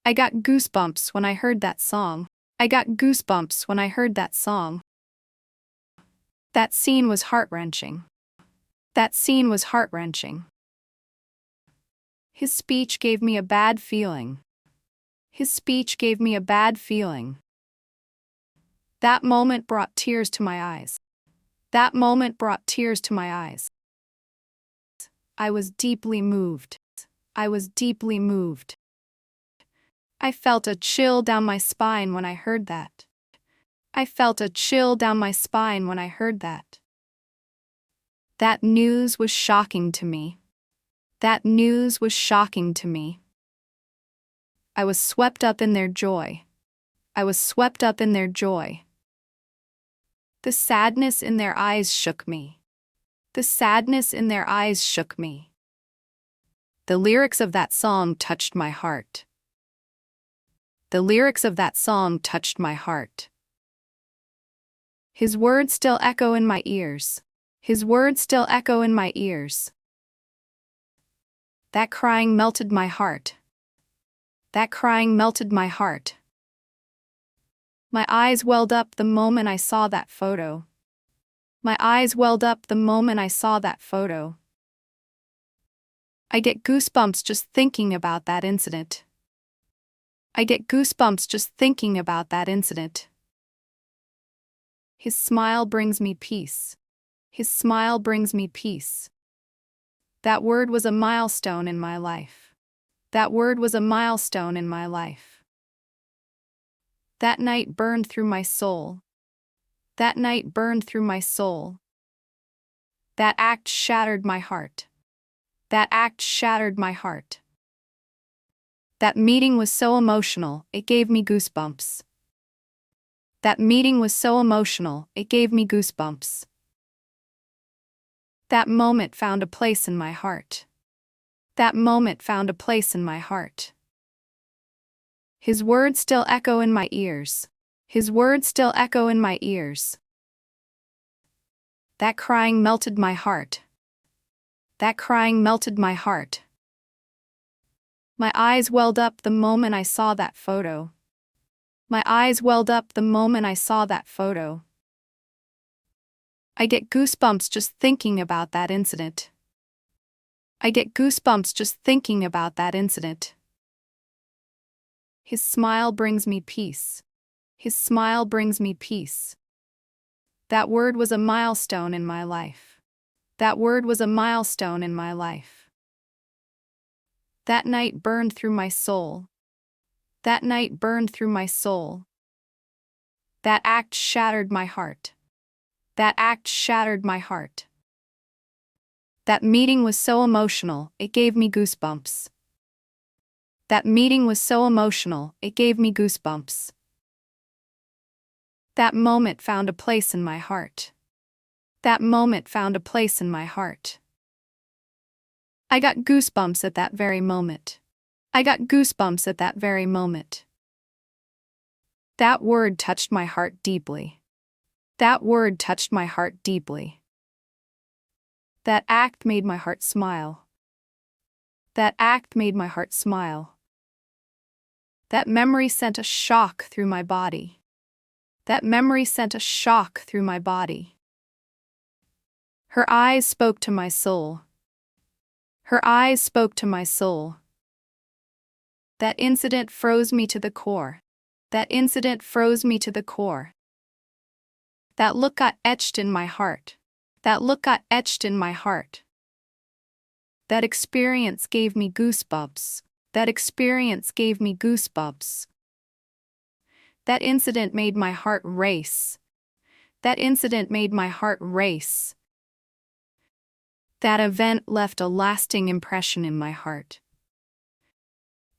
I got goosebumps when I heard that song. I got goosebumps when I heard that song. That scene was heart-wrenching. That scene was heart-wrenching. His speech gave me a bad feeling. His speech gave me a bad feeling. That moment brought tears to my eyes. That moment brought tears to my eyes. I was deeply moved. I was deeply moved. I felt a chill down my spine when I heard that. I felt a chill down my spine when I heard that. That news was shocking to me. That news was shocking to me. I was swept up in their joy. I was swept up in their joy. The sadness in their eyes shook me. The sadness in their eyes shook me. The lyrics of that song touched my heart. The lyrics of that song touched my heart. His words still echo in my ears. His words still echo in my ears. That crying melted my heart. That crying melted my heart. My eyes welled up the moment I saw that photo. My eyes welled up the moment I saw that photo. I get goosebumps just thinking about that incident. I get goosebumps just thinking about that incident. His smile brings me peace. His smile brings me peace. That word was a milestone in my life. That word was a milestone in my life. That night burned through my soul. That night burned through my soul. That act shattered my heart. That act shattered my heart. That meeting was so emotional, it gave me goosebumps. That meeting was so emotional, it gave me goosebumps. That moment found a place in my heart. That moment found a place in my heart. His words still echo in my ears. His words still echo in my ears. That crying melted my heart. That crying melted my heart. My eyes welled up the moment I saw that photo. My eyes welled up the moment I saw that photo. I get goosebumps just thinking about that incident. I get goosebumps just thinking about that incident. His smile brings me peace. His smile brings me peace. That word was a milestone in my life. That word was a milestone in my life. That night burned through my soul. That night burned through my soul. That act shattered my heart. That act shattered my heart. That meeting was so emotional, it gave me goosebumps. That meeting was so emotional, it gave me goosebumps. That moment found a place in my heart. That moment found a place in my heart. I got goosebumps at that very moment. I got goosebumps at that very moment. That word touched my heart deeply. That word touched my heart deeply. That act made my heart smile. That act made my heart smile. That memory sent a shock through my body. That memory sent a shock through my body. Her eyes spoke to my soul. Her eyes spoke to my soul. That incident froze me to the core. That incident froze me to the core. That look got etched in my heart. That look got etched in my heart. That experience gave me goosebumps. That experience gave me goosebumps. That incident made my heart race. That incident made my heart race. That event left a lasting impression in my heart.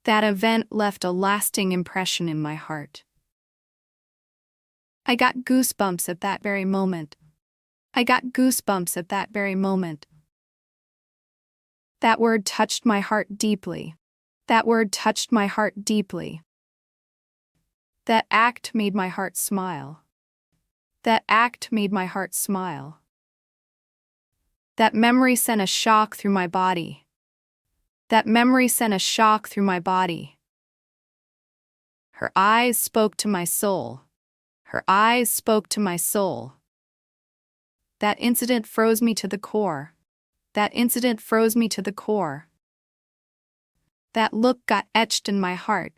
That event left a lasting impression in my heart. I got goosebumps at that very moment. I got goosebumps at that very moment. That word touched my heart deeply. That word touched my heart deeply. That act made my heart smile. That act made my heart smile. That memory sent a shock through my body. That memory sent a shock through my body. Her eyes spoke to my soul. Her eyes spoke to my soul. That incident froze me to the core. That incident froze me to the core. That look got etched in my heart.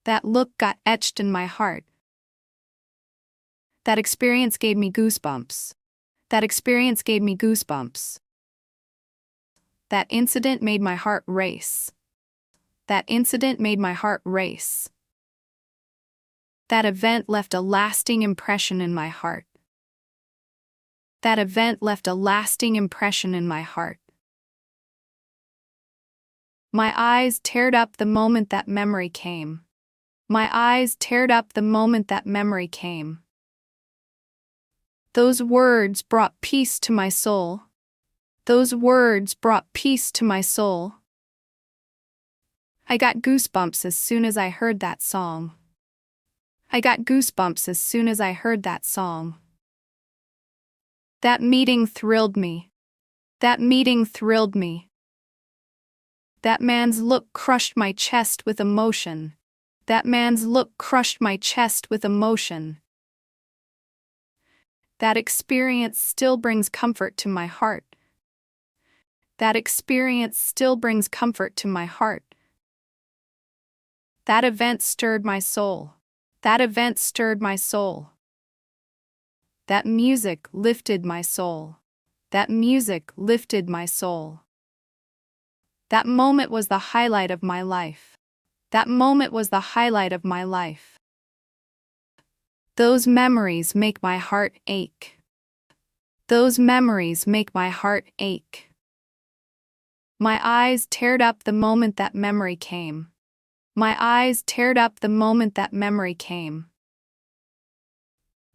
That look got etched in my heart. That experience gave me goosebumps. That experience gave me goosebumps. That incident made my heart race. That incident made my heart race. That event left a lasting impression in my heart. That event left a lasting impression in my heart. My eyes teared up the moment that memory came. My eyes teared up the moment that memory came. Those words brought peace to my soul. Those words brought peace to my soul. I got goosebumps as soon as I heard that song. I got goosebumps as soon as I heard that song. That meeting thrilled me. That meeting thrilled me. That man's look crushed my chest with emotion. That man's look crushed my chest with emotion. That experience still brings comfort to my heart. That experience still brings comfort to my heart. That event stirred my soul. That event stirred my soul. That music lifted my soul. That music lifted my soul. That moment was the highlight of my life. That moment was the highlight of my life. Those memories make my heart ache. Those memories make my heart ache. My eyes teared up the moment that memory came. My eyes teared up the moment that memory came.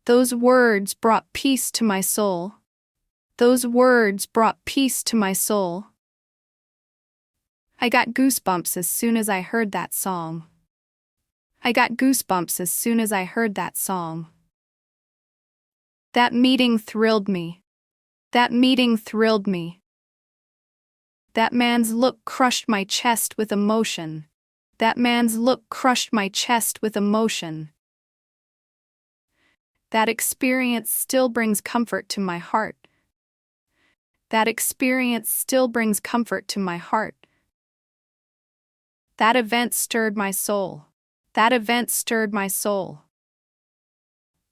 Those words brought peace to my soul. Those words brought peace to my soul. I got goosebumps as soon as I heard that song. I got goosebumps as soon as I heard that song. That meeting thrilled me. That meeting thrilled me. That man's look crushed my chest with emotion. That man's look crushed my chest with emotion. That experience still brings comfort to my heart. That experience still brings comfort to my heart. That event stirred my soul. That event stirred my soul.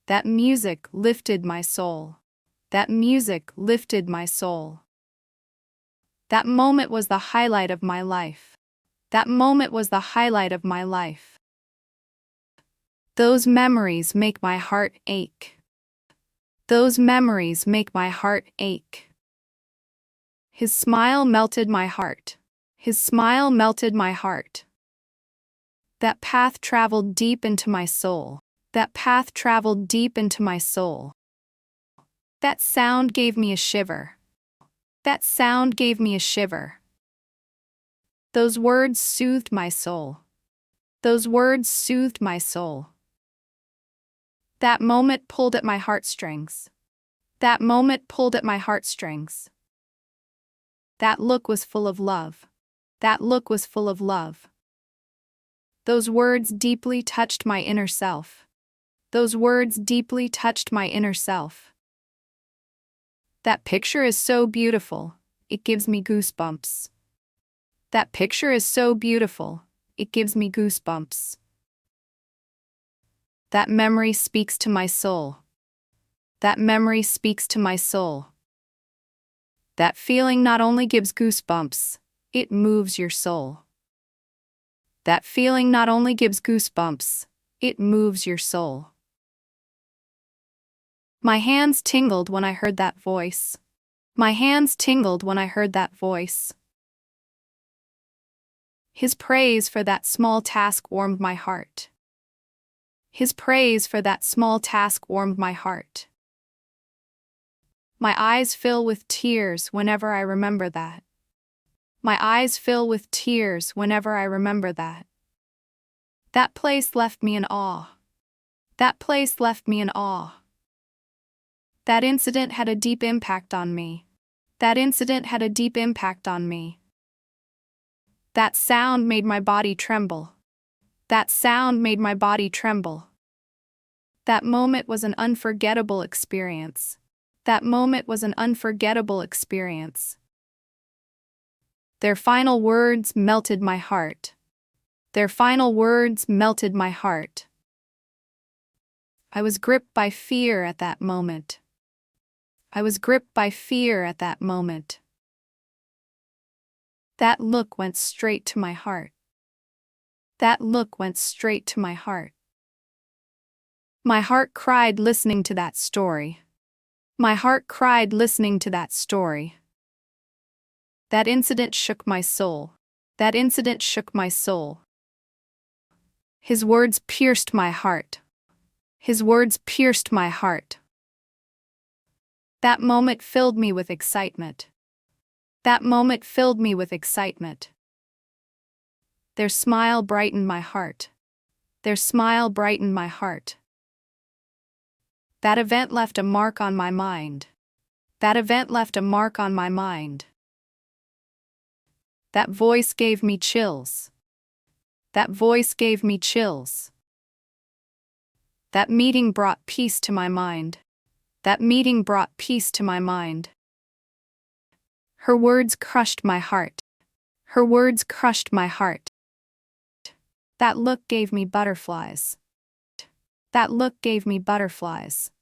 That music lifted my soul. That music lifted my soul. That moment was the highlight of my life. That moment was the highlight of my life. Those memories make my heart ache. Those memories make my heart ache. His smile melted my heart. His smile melted my heart. That path traveled deep into my soul. That path traveled deep into my soul. That sound gave me a shiver. That sound gave me a shiver. Those words soothed my soul. Those words soothed my soul. That moment pulled at my heartstrings. That moment pulled at my heartstrings. That look was full of love. That look was full of love. Those words deeply touched my inner self. Those words deeply touched my inner self. That picture is so beautiful, it gives me goosebumps. That picture is so beautiful, it gives me goosebumps. That memory speaks to my soul. That memory speaks to my soul. That feeling not only gives goosebumps, it moves your soul. That feeling not only gives goosebumps, it moves your soul. My hands tingled when I heard that voice. My hands tingled when I heard that voice. His praise for that small task warmed my heart. His praise for that small task warmed my heart. My eyes fill with tears whenever I remember that. My eyes fill with tears whenever I remember that. That place left me in awe. That place left me in awe. That incident had a deep impact on me. That incident had a deep impact on me. That sound made my body tremble. That sound made my body tremble. That moment was an unforgettable experience. That moment was an unforgettable experience. Their final words melted my heart. Their final words melted my heart. I was gripped by fear at that moment. I was gripped by fear at that moment. That look went straight to my heart. That look went straight to my heart. My heart cried listening to that story. My heart cried listening to that story. That incident shook my soul. That incident shook my soul. His words pierced my heart. His words pierced my heart. That moment filled me with excitement. That moment filled me with excitement. Their smile brightened my heart. Their smile brightened my heart. That event left a mark on my mind. That event left a mark on my mind. That voice gave me chills. That voice gave me chills. That meeting brought peace to my mind. That meeting brought peace to my mind. Her words crushed my heart. Her words crushed my heart. That look gave me butterflies. That look gave me butterflies.